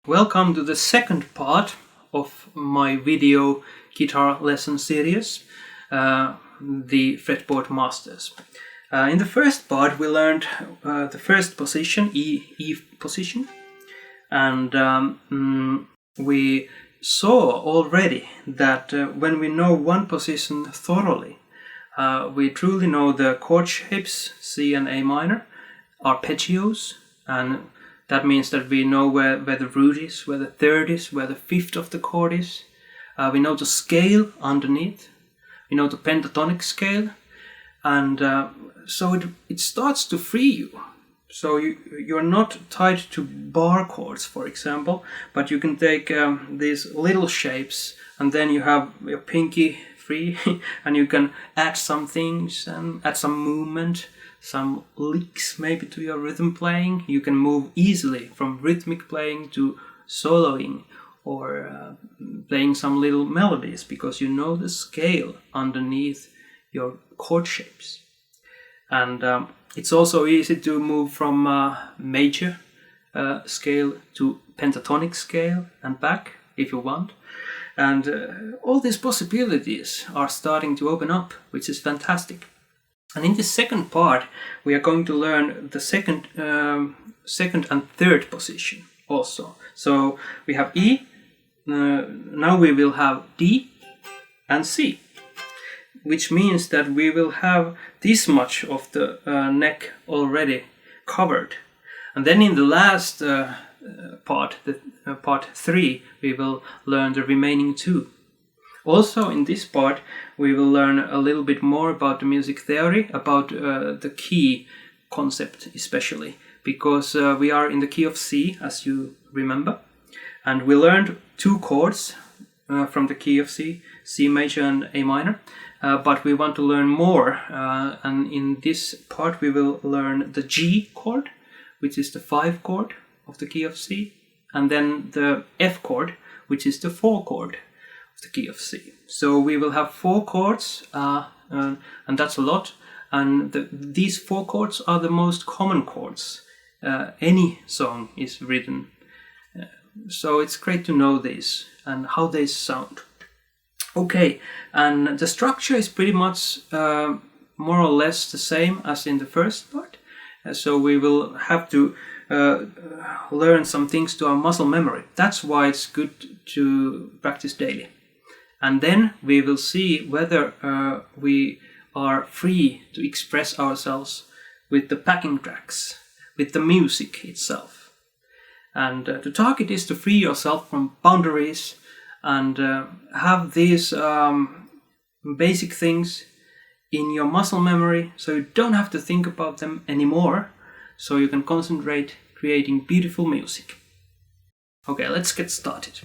Welcome to the second part of my video guitar lesson series, the fretboard masters. In the first part we learned the first position, E position, and we saw already that when we know one position thoroughly, we truly know the chord shapes C and A minor, arpeggios, and that means that we know where the root is, where the third is, where the fifth of the chord is. We know the scale underneath. We know the pentatonic scale. And so it starts to free you. So you're not tied to bar chords, for example, but you can take these little shapes and then you have your pinky free and you can add some things and add some movement, some licks maybe to your rhythm playing. You can move easily from rhythmic playing to soloing or playing some little melodies because you know the scale underneath your chord shapes. And it's also easy to move from major scale to pentatonic scale and back if you want. And all these possibilities are starting to open up, which is fantastic. And in this second part, we are going to learn the second and third position also. So we have E, now we will have D and C, which means that we will have this much of the neck already covered. And then in the last part, part 3, we will learn the remaining 2. Also in this part we will learn a little bit more about the music theory, about the key concept especially, because we are in the key of C, as you remember, and we learned 2 chords from the key of C, C major and A minor, but we want to learn more, and in this part we will learn the G chord, which is the 5 chord of the key of C, and then the F chord, which is the 4 chord the key of C. So we will have 4 chords, and that's a lot. And these 4 chords are the most common chords any song is written. So it's great to know this and how they sound. Okay, and the structure is pretty much more or less the same as in the first part. So we will have to learn some things to our muscle memory. That's why it's good to practice daily. And then we will see whether we are free to express ourselves with the backing tracks, with the music itself. And the target is to free yourself from boundaries and have these basic things in your muscle memory so you don't have to think about them anymore, so you can concentrate creating beautiful music. Okay, let's get started.